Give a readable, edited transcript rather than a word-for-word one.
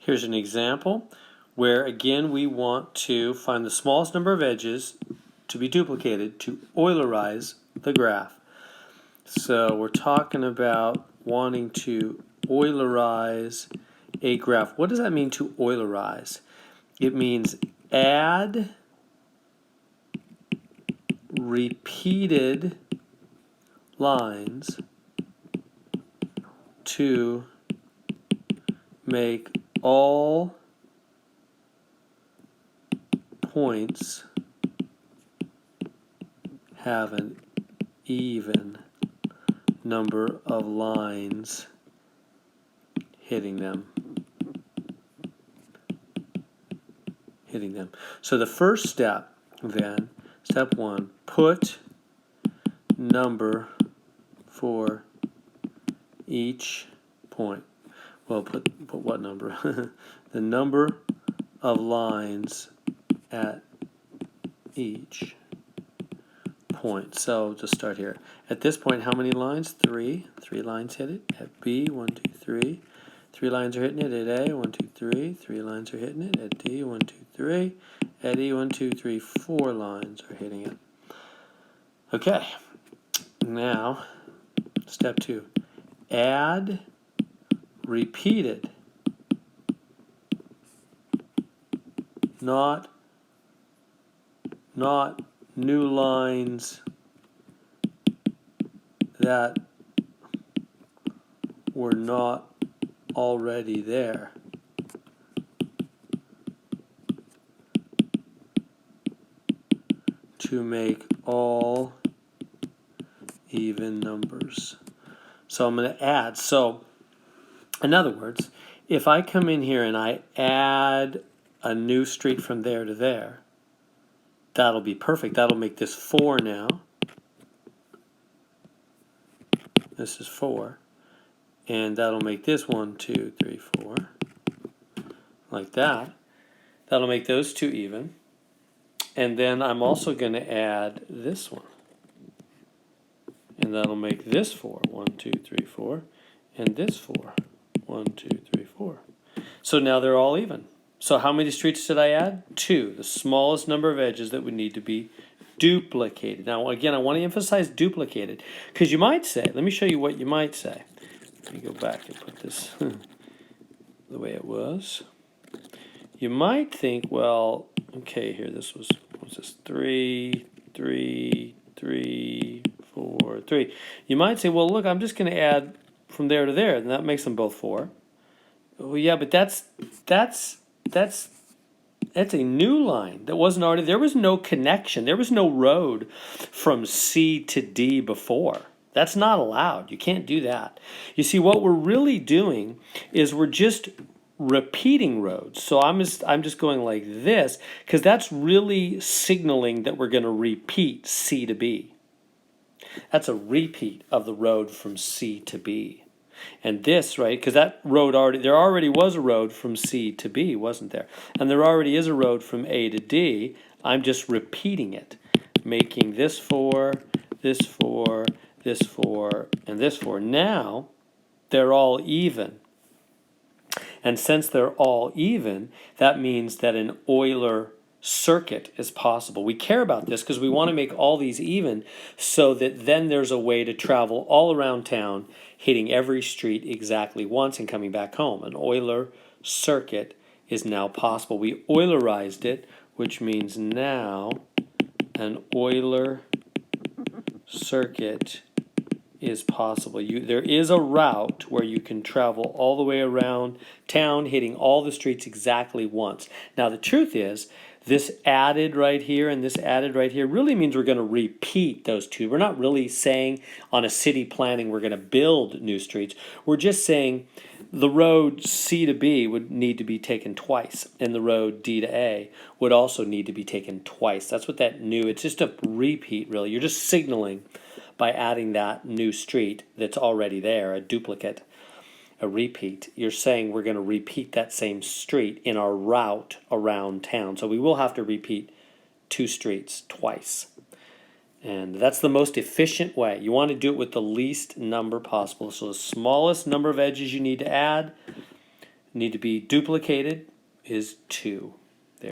Here's an example where, again, we want to find the smallest number of edges to be duplicated to Eulerize the graph. So we're talking about wanting to Eulerize a graph. What does that mean, to Eulerize? It means add repeated lines to make all points have an even number of lines hitting them. So the first step then, step 1, put number for each point. Well, put what number? The number of lines at each point. So just start here. At this point, how many lines? 3. 3 lines hit it. At B, 1, 2, 3. 3 lines are hitting it. At A, 1, 2, 3. 3 lines are hitting it. At D, 1, 2, 3. At E, 1, 2, 3. 4 lines are hitting it. Okay. Now, step 2. Add repeated, not new lines that were not already there. To make all even numbers. So I'm going to add. So in other words, if I come in here and I add a new street from there to there, that'll be perfect. That'll make this 4 now. This is 4. And that'll make this 1, 2, 3, 4. Like that. That'll make those 2 even. And then I'm also going to add this one. And that'll make this 4. 1, 2, 3, 4. And this 4. 1, 2, 3, 4. So now they're all even. So how many streets did I add? 2. The smallest number of edges that would need to be duplicated. Now, again, I want to emphasize duplicated. Because you might say, let me show you what you might say. Let me go back and put this the way it was. You might think, well, okay, here, this was 3, 3, 3, 4, 3. You might say, well, look, I'm just going to add from there to there, and that makes them both 4. Well, yeah, but that's a new line that wasn't already. There was no connection. There was no road from C to D before. That's not allowed. You can't do that. You see, what we're really doing is we're just repeating roads. So I'm just going like this because that's really signaling that we're going to repeat C to B. That's a repeat of the road from C to B. And this, right, because that road there already was a road from C to B, wasn't there? And there already is a road from A to D. I'm just repeating it, making this 4, this 4, this 4, and this 4. Now, they're all even. And since they're all even, that means that an Euler circuit is possible. We care about this because we want to make all these even so that then there's a way to travel all around town, hitting every street exactly once and coming back home. An Euler circuit is now possible. We Eulerized it, which means now an Euler circuit is possible. There is a route where you can travel all the way around town, hitting all the streets exactly once. Now the truth is, this added right here and this added right here really means we're going to repeat those two. We're not really saying on a city planning we're going to build new streets. We're just saying the road C to B would need to be taken twice, and the road D to A would also need to be taken twice. That's what that new, it's just a repeat really. You're just signaling by adding that new street that's already there, a duplicate, a repeat. You're saying we're going to repeat that same street in our route around town. So we will have to repeat 2 streets twice. And that's the most efficient way. You want to do it with the least number possible. So the smallest number of edges you need to add, need to be duplicated is 2.